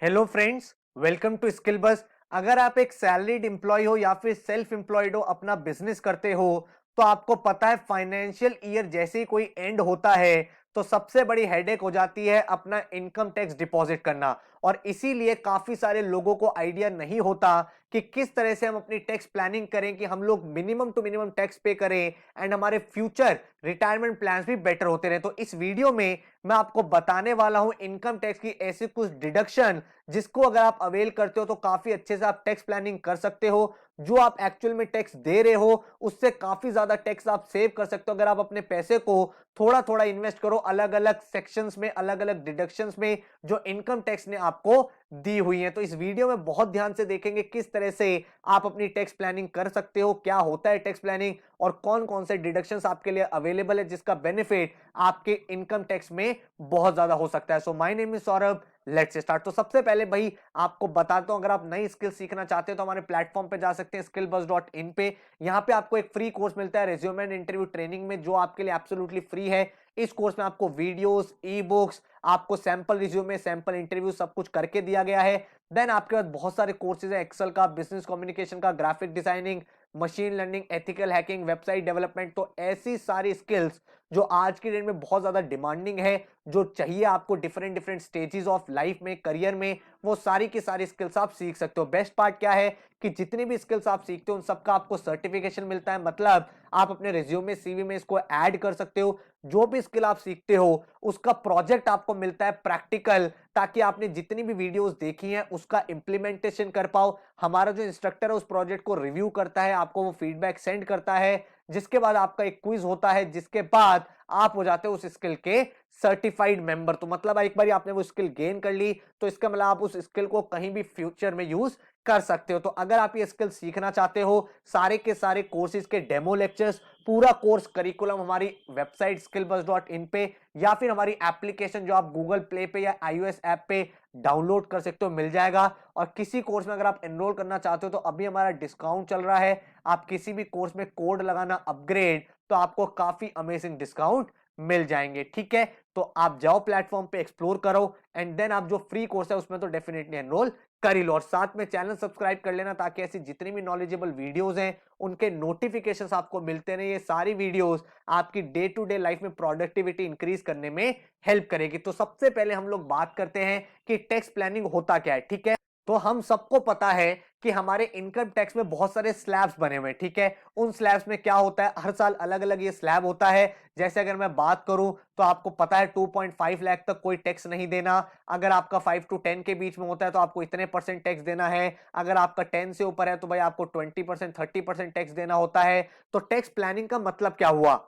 Hello friends, welcome to skill bus. अगर आप एक सैलरीड एम्प्लॉय हो या फिर सेल्फ एम्प्लॉयड हो, अपना बिजनेस करते हो, तो आपको पता है फाइनेंशियल ईयर जैसे ही कोई एंड होता है तो सबसे बड़ी हेडेक हो जाती है अपना इनकम टैक्स डिपॉजिट करना। और इसीलिए काफी सारे लोगों को आइडिया नहीं होता कि किस तरह से हम अपनी टैक्स प्लानिंग करें कि हम लोग मिनिमम टू मिनिमम टैक्स पे करें एंड हमारे फ्यूचर रिटायरमेंट प्लान्स भी बेटर होते रहे। तो इस वीडियो में मैं आपको बताने वाला हूं इनकम टैक्स की ऐसी कुछ डिडक्शन जिसको अगर आप अवेल करते हो तो काफी अच्छे से आप टैक्स प्लानिंग कर सकते हो। जो आप एक्चुअल में टैक्स दे रहे हो उससे काफी ज्यादा टैक्स आप सेव कर सकते हो अगर आप अपने पैसे को थोड़ा थोड़ा इन्वेस्ट करो अलग अलग सेक्शंस में, अलग अलग डिडक्शंस में जो इनकम टैक्स ने आपको दी हुई है। तो इस वीडियो में बहुत ध्यान से देखेंगे किस तरह से आप अपनी टैक्स प्लानिंग कर सकते हो, क्या होता है टैक्स प्लानिंग और कौन कौन से डिडक्शंस आपके लिए अवेलेबल है जिसका बेनिफिट आपके इनकम टैक्स में बहुत ज्यादा हो सकता है। So my name is Saurabh, let's start. तो सबसे पहले भाई आपको बताता हूं, अगर आप नई स्किल सीखना चाहते हो तो हमारे प्लेटफॉर्म पे जा सकते हैं skillbuzz.in पे। यहां पे आपको एक फ्री कोर्स मिलता है रिज्यूमे एंड इंटरव्यू ट्रेनिंग में, जो आपके लिए एब्सोल्युटली फ्री है। इस कोर्स में आपको वीडियोस, ई बुक्स, आपको सैंपल रिज्यूमे, सैंपल इंटरव्यू सब कुछ करके दिया गया है। देन आपके पास बहुत सारे कोर्सेज है, एक्सेल का, बिजनेस कम्युनिकेशन का, graphic designing, machine learning, ethical hacking, website development. तो ऐसी सारी स्किल्स जो आज की डेट में बहुत ज्यादा डिमांडिंग है, जो चाहिए आपको different different stages of life में, करियर में, वो सारी की सारी स्किल्स आप सीख सकते हो। बेस्ट पार्ट क्या है कि जितनी भी स्किल्स आप सीखते हो उन सबका आपको सर्टिफिकेशन मिलता है, मतलब आप अपने रिज्यूमे, सीवी में इसको ऐड कर सकते हो। जो भी स्किल आप सीखते हो उसका प्रोजेक्ट आपको मिलता है प्रैक्टिकल, ताकि आपने जितनी भी वीडियोस देखी हैं उसका इंप्लीमेंटेशन कर पाओ। हमारा जो इंस्ट्रक्टर है उस प्रोजेक्ट को रिव्यू करता है, आपको वो फीडबैक सेंड करता है, जिसके बाद आपका एक क्विज होता है, जिसके बाद आप हो जाते हो उस स्किल के सर्टिफाइड मेंबर। तो मतलब एक बार आपने वो स्किल गेन कर ली तो इसका मतलब आप उस स्किल को कहीं भी फ्यूचर में यूज कर सकते हो। तो अगर आप ये स्किल सीखना चाहते हो, सारे के सारे कोर्सेज के डेमो लेक्चर्स, पूरा कोर्स करिकुलम हमारी वेबसाइट skillbuzz.in पे या फिर हमारी एप्लीकेशन जो आप गूगल प्ले पे या iOS ऐप पे डाउनलोड कर सकते हो मिल जाएगा। और किसी कोर्स में अगर आप एनरोल करना चाहते हो तो अभी हमारा डिस्काउंट चल रहा है। आप किसी भी कोर्स में कोड लगाना अपग्रेड, तो आपको काफी अमेजिंग डिस्काउंट मिल जाएंगे। ठीक है, तो आप जाओ प्लेटफॉर्म पे, एक्सप्लोर करो एंड देन आप जो फ्री कोर्स है उसमें तो डेफिनेटली एनरोल कर ही लो। और साथ में चैनल सब्सक्राइब कर लेना ताकि ऐसी जितनी भी नॉलेजेबल वीडियोस हैं उनके नोटिफिकेशंस आपको मिलते रहे। ये सारी वीडियोस आपकी डे टू डे लाइफ में प्रोडक्टिविटी इंक्रीज करने में हेल्प करेगी। तो सबसे पहले हम लोग बात करते हैं कि टैक्स प्लानिंग होता क्या है। ठीक है, तो हम सबको पता है कि हमारे इनकम टैक्स में बहुत सारे स्लैब्स बने हुए हैं। ठीक है, उन स्लैब्स में क्या होता है, हर साल अलग अलग ये स्लैब होता है। जैसे अगर मैं बात करूं तो आपको पता है 2.5 लाख तक कोई टैक्स नहीं देना। अगर आपका 5 to 10 के बीच में होता है तो आपको इतने परसेंट टैक्स देना है। अगर आपका 10 से ऊपर है तो भाई आपको 20%, 30% टैक्स देना होता है। तो टैक्स प्लानिंग का मतलब क्या हुआ,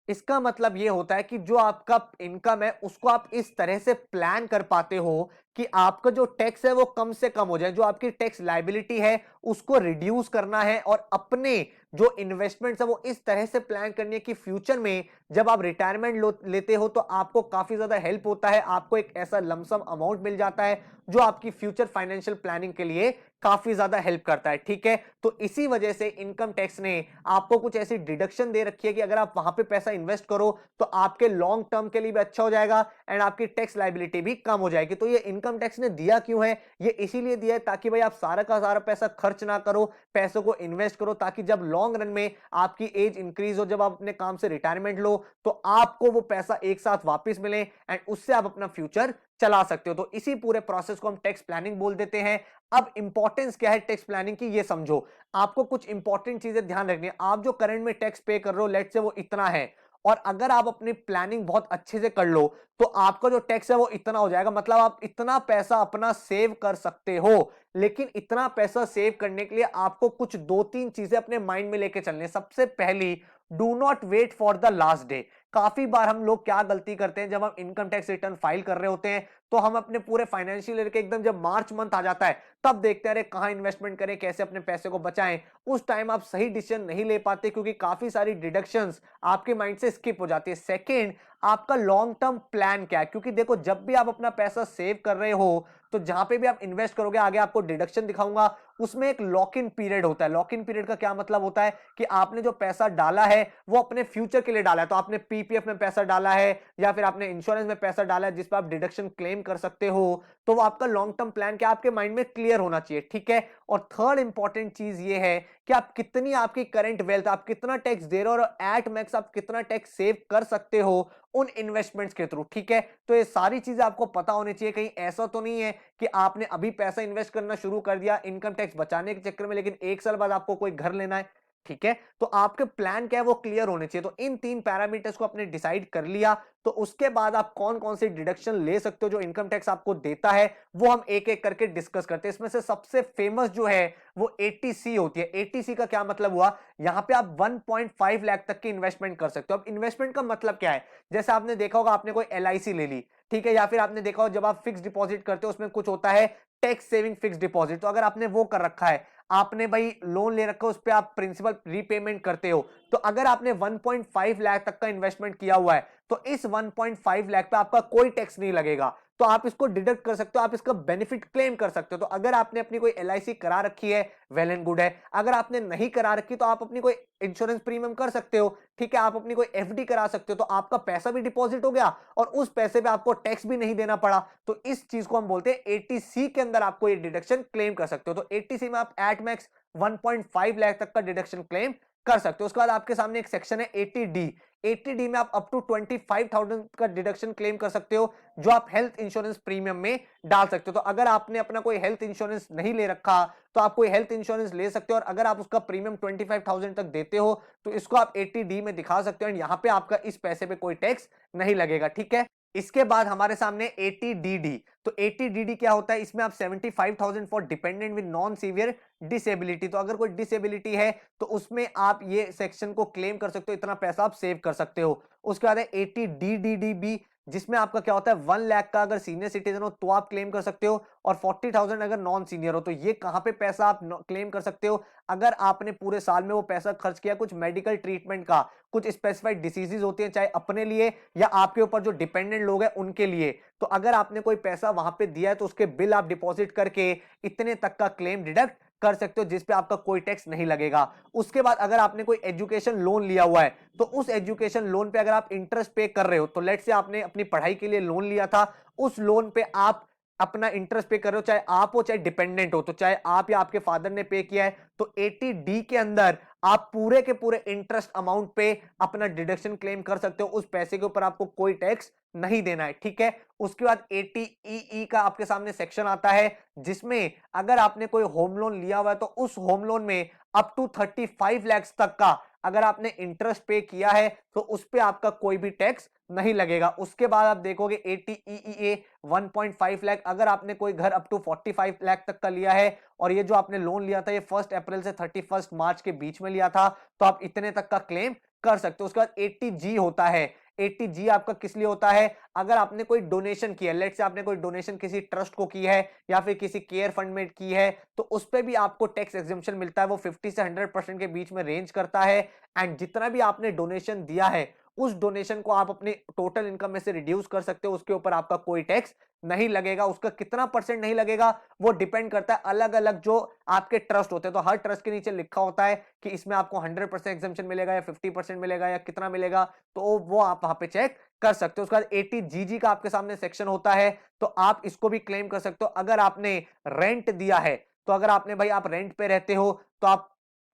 इसका मतलब यह होता है कि जो आपका इनकम है उसको आप इस तरह से प्लान कर पाते हो कि आपका जो टैक्स है वो कम से कम हो जाए, जो आपकी टैक्स लायबिलिटी है उसको रिड्यूस करना है और अपने जो इन्वेस्टमेंट्स है वो इस तरह से प्लान करनी है कि फ्यूचर में जब आप रिटायरमेंट लेते हो तो आपको काफी ज्यादा हेल्प होता है, आपको एक ऐसा लमसम अमाउंट मिल जाता है जो आपकी फ्यूचर फाइनेंशियल प्लानिंग के लिए काफी ज्यादा हेल्प करता है। ठीक है, तो इसी वजह से इनकम टैक्स ने आपको कुछ ऐसी डिडक्शन दे रखी है कि अगर आप वहां पे पैसा इन्वेस्ट करो तो आपके लॉन्ग टर्म के लिए भी अच्छा हो जाएगा एंड आपकी टैक्स लायबिलिटी भी कम हो जाएगी। तो ये इनकम टैक्स ने दिया क्यों है, ये इसीलिए दिया है ताकि भाई आप सारा का सारा पैसा खर्च ना करो, पैसों को इन्वेस्ट करो, ताकि जब लॉन्ग रन में आपकी एज इंक्रीज हो, जब आप अपने काम से रिटायरमेंट लो तो आपको वो पैसा एक साथ वापस मिले एंड उससे आप अपना फ्यूचर चला सकते हो। तो इसी पूरे प्रोसेस को हम टैक्स प्लानिंग बोल देते हैं। अब इंपॉर्टेंस क्या है टैक्स प्लानिंग की, ये समझो। आपको कुछ इंपॉर्टेंट चीजें ध्यान रखनी है। आप जो करंट में टैक्स पे कर रहे हो, लेट से वो इतना है, और अगर आप अपनी प्लानिंग बहुत अच्छे से कर लो तो आपका जो टैक्स है वो इतना हो जाएगा, मतलब आप इतना पैसा अपना सेव कर सकते हो। लेकिन इतना पैसा सेव करने के लिए आपको कुछ दो तीन चीजें अपने माइंड में लेके चलने। सबसे पहली, do not wait for the last day. काफी बार हम लोग क्या गलती करते हैं, जब हम इनकम टैक्स रिटर्न फाइल कर रहे होते हैं तो हम अपने पूरे फाइनेंशियल ईयर के एकदम जब मार्च मंथ आ जाता है तब देखते हैं अरे कहां इन्वेस्टमेंट करें, कैसे अपने पैसे को बचाएं। उस टाइम आप सही डिसीजन नहीं ले पाते क्योंकि काफी सारी डिडक्शंस आपके माइंड से स्किप हो जाती है। सेकंड, आपका लॉन्ग टर्म प्लान क्या है। क्योंकि देखो जब भी आप अपना पैसा सेव कर रहे हो तो जहां पे भी आप इन्वेस्ट करोगे, आगे आपको डिडक्शन दिखाऊंगा, उसमें एक लॉक इन पीरियड होता है। लॉक इन पीरियड का क्या मतलब होता है कि आपने जो पैसा डाला है वो अपने फ्यूचर के लिए डाला है। तो आपने पीपीएफ में पैसा डाला है या फिर आपने इंश्योरेंस में पैसा डाला है जिस पर आप डिडक्शन क्लेम कर सकते हो, तो वो आपका लॉन्ग टर्म प्लान क्या आपके माइंड में क्लियर होना चाहिए, ठीक है। और थर्ड इंपॉर्टेंट चीज ये है कि आप कितनी आपकी करंट वेल्थ, आप कितना टैक्स दे रहे हो और एट मैक्स आप कितना टैक्स सेव कर सकते हो उन इन्वेस्टमेंट्स के थ्रू, ठीक है। तो ये सारी चीजें आपको पता होनी चाहिए। कहीं ऐसा तो नहीं है कि आपने अभी पैसा इन्वेस्ट करना शुरू कर दिया इनकम टैक्स बचाने के चक्कर में, लेकिन 1 साल बाद आपको कोई घर लेना है, ठीक है। तो आपके प्लान क्या है वो क्लियर होने चाहिए। तो इन 3 पैरामीटर्स को आपने डिसाइड कर लिया, तो उसके बाद आप कौन कौन सी डिडक्शन ले सकते हो जो इनकम टैक्स आपको देता है, वो हम एक एक करके डिस्कस करते हैं। इसमें से सबसे फेमस जो है वो एटीसी होती है। एटीसी का क्या मतलब हुआ, यहां पे आप 1.5 लाख तक की इन्वेस्टमेंट कर सकते हो। अब इन्वेस्टमेंट का मतलब क्या है, जैसे आपने देखा होगा आपने कोई एलआईसी ले ली, ठीक है, या फिर आपने देखा हो जब आप फिक्स डिपॉजिट करते हो उसमें कुछ होता है टैक्स सेविंग फिक्स डिपॉजिट। तो अगर आपने वो कर रखा है, आपने भाई लोन ले रखा है, उस पे आप प्रिंसिपल रीपेमेंट करते हो, तो अगर आपने 1.5 लाख तक का इन्वेस्टमेंट किया हुआ है तो इस 1.5 लाख पे आपका कोई टैक्स नहीं लगेगा। तो आप इसको डिडक्ट कर सकते हो, आप इसका बेनिफिट क्लेम कर सकते हो। तो अगर आपने अपनी कोई एलआईसी करा रखी है, वेल एंड गुड है। अगर आपने नहीं करा रखी तो आप अपनी कोई इंश्योरेंस प्रीमियम कर सकते हो, ठीक है, आप अपनी कोई एफडी करा सकते हो, तो आपका पैसा भी डिपॉजिट हो गया और उस पैसे पे आपको टैक्स भी नहीं देना पड़ा। तो इस चीज को हम बोलते हैं एटीसी के अंदर आपको ये डिडक्शन क्लेम कर सकते हो। तो एटीसी में आप एट मैक्स 1.5 लाख तक का डिडक्शन क्लेम कर सकते हो। उसके बाद आपके सामने एक सेक्शन है 80D। 80D में आप अप टू 25,000 का डिडक्शन क्लेम कर सकते हो जो आप हेल्थ इंश्योरेंस प्रीमियम में डाल सकते हो। तो अगर आपने अपना कोई हेल्थ इंश्योरेंस नहीं ले रखा तो आप कोई हेल्थ इंश्योरेंस ले सकते हो, और अगर आप उसका प्रीमियम 25,000 तक देते हो तो इसको आप 80D में दिखा सकते हो, एंड यहां पे आपका इस पैसे पे कोई टैक्स नहीं लगेगा, ठीक है। इसके बाद हमारे सामने 80DD। तो 80DD क्या होता है, इसमें आप 75,000 for dependent with non severe disability. तो अगर कोई डिसेबिलिटी है तो उसमें आप ये सेक्शन को क्लेम कर सकते हो, इतना पैसा आप सेव कर सकते हो। उसके बाद है 80DDDB, जिसमें आपका क्या होता है 1 लाख का अगर सीनियर सिटीजन हो तो आप क्लेम कर सकते हो, और 40,000 अगर नॉन सीनियर हो। तो ये कहां पे पैसा आप क्लेम कर सकते हो, अगर आपने पूरे साल में वो पैसा खर्च किया कुछ मेडिकल ट्रीटमेंट का, कुछ स्पेसिफाइड डिसीजेज होती हैं चाहे अपने लिए या आपके ऊपर जो डिपेंडेंट लोग हैं उनके लिए, तो अगर आपने कोई पैसा वहां पे दिया है तो उसके बिल आप डिपॉजिट करके इतने तक का क्लेम डिडक्ट कर सकते हो जिस पे आपका कोई टैक्स नहीं लगेगा। उसके बाद अगर आपने कोई एजुकेशन लोन लिया हुआ है तो उस एजुकेशन लोन पे अगर आप इंटरेस्ट पे कर रहे हो, तो लेट्स से आपने अपनी पढ़ाई के लिए लोन लिया था, उस लोन पे आप अपना इंटरेस्ट पे कर रहे हो, चाहे आप हो चाहे डिपेंडेंट हो, तो चाहे आप या आपके फादर ने पे किया है, तो 80D के अंदर आप पूरे के पूरे इंटरेस्ट अमाउंट पे अपना डिडक्शन क्लेम कर सकते हो। उस पैसे के ऊपर आपको कोई टैक्स नहीं देना है, ठीक है। उसके बाद 80EE का आपके सामने सेक्शन आता है, जिसमें अगर आपने कोई होम लोन लिया हुआ है तो उस होम लोन में अप टू 35 लाख तक का अगर आपने इंटरेस्ट पे किया है तो उस पे आपका कोई भी टैक्स नहीं लगेगा। उसके बाद आप देखोगे 80EEA 1.5 लाख, अगर आपने कोई घर अप टू 45 लाख तक का लिया है और ये जो आपने लोन लिया था ये 1 अप्रैल से 31 मार्च के बीच में लिया था, तो आप इतने तक का क्लेम कर सकते हो। उसके बाद 80G होता है। 80G आपका किस लिए होता है, अगर आपने कोई डोनेशन किया, लेट्स से आपने कोई डोनेशन किसी ट्रस्ट को की है या फिर किसी केयर फंड में की है, तो उस पे भी आपको टैक्स एग्जम्पशन मिलता है। वो 50 से 100% के बीच में रेंज करता है, एंड जितना भी आपने डोनेशन दिया है उस डोनेशन को आप अपने टोटल इनकम में से रिड्यूस कर सकते हो, उसके ऊपर आपका कोई टैक्स नहीं लगेगा। उसका कितना परसेंट नहीं लगेगा वो डिपेंड करता है, अलग अलग जो आपके ट्रस्ट होते हैं, तो हर ट्रस्ट के नीचे लिखा होता है कि इसमें आपको 100% एग्जम्पशन मिलेगा या 50% मिलेगा या कितना मिलेगा, तो वो आप वहां पे चेक कर सकते हो। उसके बाद 80GG का आपके सामने सेक्शन होता है, तो आप इसको भी क्लेम कर सकते हो। अगर आपने रेंट दिया है, तो अगर आपने भाई आप रेंट पे रहते हो तो आप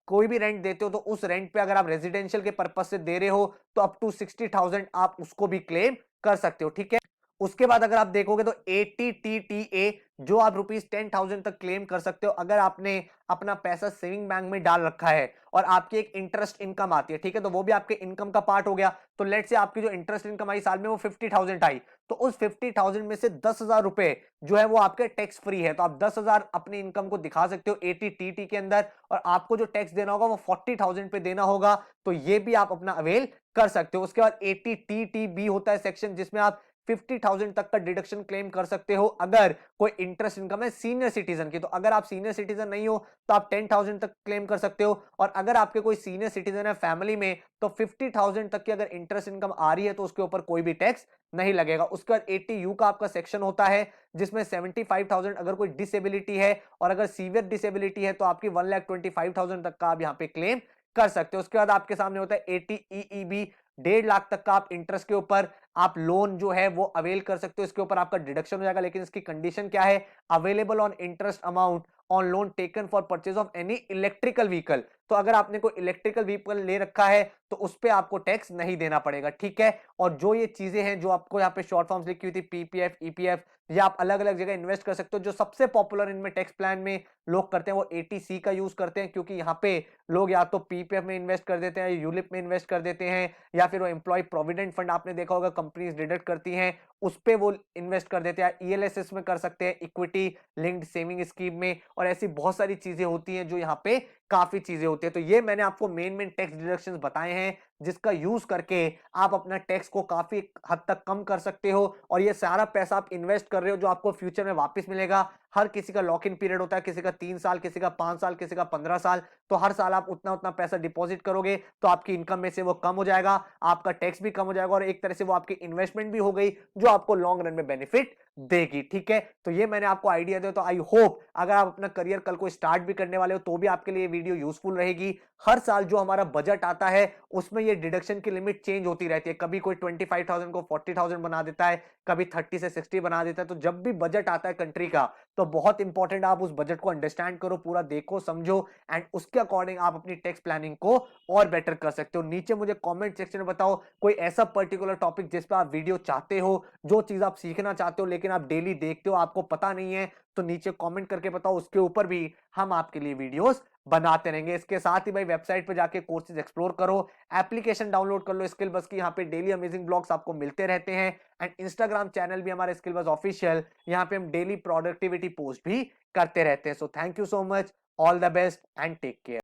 कोई भी रेंट देते हो, तो उस रेंट पे अगर आप रेजिडेंशियल के पर्पज से दे रहे हो तो अप टू 60,000 आप उसको भी क्लेम कर सकते हो, ठीक है। उसके बाद अगर आप देखोगे तो 80TTA जो आप ₹10,000 तक क्लेम कर सकते हो अगर आपने अपना पैसा सेविंग बैंक में डाल रखा है और आपकी एक इंटरेस्ट इनकम आती है, ठीक है, तो वो भी आपके इनकम का पार्ट हो गया। तो लेट से आपकी जो इंटरेस्ट इनकम आई साल में वो 50,000 आई, तो उस 50,000 में से 10,000 रुपए जो है वो आपके टैक्स फ्री है, तो आप 10,000 अपनी इनकम को दिखा सकते हो 80TT के अंदर, और आपको जो टैक्स देना होगा वो 40,000 पे देना होगा। तो ये भी आप अपना अवेल कर सकते हो। उसके बाद 80TTB होता है सेक्शन, जिसमें आप 50,000 तक का डिडक्शन क्लेम कर सकते हो अगर कोई इंटरेस्ट इनकम है सीनियर सिटीजन की। तो अगर आप सीनियर सिटीजन नहीं हो तो आप 10,000 तक क्लेम कर सकते हो, और अगर आपके कोई सीनियर सिटीजन है फैमिली में तो 50,000 तक की अगर इंटरेस्ट इनकम आ रही है तो उसके ऊपर कोई भी टैक्स नहीं लगेगा। उसके बाद 80U का आपका सेक्शन होता है जिसमें 75,000 अगर कोई डिसेबिलिटी है, और अगर सीवियर डिसेबिलिटी है तो आपकी 1,25,000 तक का आप यहाँ पे क्लेम कर सकते हो। उसके बाद आपके सामने होता है 80EEB, 1.5 लाख तक का आप इंटरेस्ट के ऊपर आप लोन जो है वो अवेल कर सकते हो। इसके ऊपर आपका डिडक्शन हो जाएगा, लेकिन इसकी कंडीशन क्या है, available on interest amount on loan taken for purchase of any electrical vehicle. तो अगर आपने कोई इलेक्ट्रिकल व्हीकल ले रखा है तो उस पे आपको टैक्स नहीं देना पड़ेगा, ठीक है। और जो ये चीजें हैं जो आपको यहाँ पे शॉर्ट फॉर्म्स लिखी हुई थी, पीपीएफ, ईपीएफ, या आप अलग अलग जगह इन्वेस्ट कर सकते हो। जो सबसे पॉपुलर इनमें टैक्स प्लान में लोग करते हैं वो 80C का यूज करते हैं, क्योंकि यहाँ पे लोग या तो पीपीएफ में इन्वेस्ट कर देते हैं, यूलिप में इन्वेस्ट कर देते हैं, या फिर वो एम्प्लॉय प्रोविडेंट फंड आपने देखा होगा कंपनीज डिडक्ट करती हैं उस पे वो इन्वेस्ट कर देते हैं। ईएलएसएस में कर सकते हैं, इक्विटी लिंक्ड सेविंग स्कीम में, और ऐसी बहुत सारी चीजें होती हैं जो यहाँ पे काफी चीजें होती है। तो ये मैंने आपको मेन मेन टैक्स डिडक्शंस बताए हैं जिसका यूज करके आप अपना टैक्स को काफी हद तक कम कर सकते हो, और ये सारा पैसा आप इन्वेस्ट कर रहे हो जो आपको फ्यूचर में वापस मिलेगा। हर किसी का लॉक इन पीरियड होता है, किसी का 3 साल, किसी का 5 साल, किसी का 15 साल। तो हर साल आप उतना उतना पैसा डिपॉजिट करोगे तो आपकी इनकम में से वो कम हो जाएगा, आपका टैक्स भी कम हो जाएगा, और एक तरह से वो आपकी इन्वेस्टमेंट भी हो गई जो आपको लॉन्ग रन में बेनिफिट देगी, ठीक है। तो ये मैंने आपको आइडिया दिया। तो आई होप अगर आप अपना करियर कल को स्टार्ट भी करने वाले हो तो भी आपके लिए वीडियो यूजफुल रहेगी। हर साल जो हमारा बजट आता है उसमें ये डिडक्शन की लिमिट चेंज होती रहती है, कभी कोई 25,000 को 40,000 बना देता है, कभी 30 से 60 बना देता है। तो जब भी बजट आता है कंट्री का तो बहुत इंपॉर्टेंट आप उस बजट को अंडरस्टैंड करो, पूरा देखो समझो, एंड उसके अकॉर्डिंग आप अपनी टैक्स प्लानिंग को और बेटर कर सकते हो। नीचे मुझे कमेंट सेक्शन में बताओ कोई ऐसा पर्टिकुलर टॉपिक जिस पर आप वीडियो चाहते हो, जो चीज आप सीखना चाहते हो लेकिन आप डेली देखते हो आपको पता नहीं है, तो नीचे कमेंट करके बताओ, उसके ऊपर भी हम आपके लिए वीडियोस बनाते रहेंगे। इसके साथ ही भाई वेबसाइट पे जाके कोर्सेज एक्सप्लोर करो, एप्लीकेशन डाउनलोड कर लो स्किल बस की, यहाँ पे डेली अमेजिंग ब्लॉग्स आपको मिलते रहते हैं, एंड इंस्टाग्राम चैनल भी हमारे स्किल बस ऑफिशियल, यहाँ पे हम डेली प्रोडक्टिविटी पोस्ट भी करते रहते हैं। So thank you so much, all the best and take care.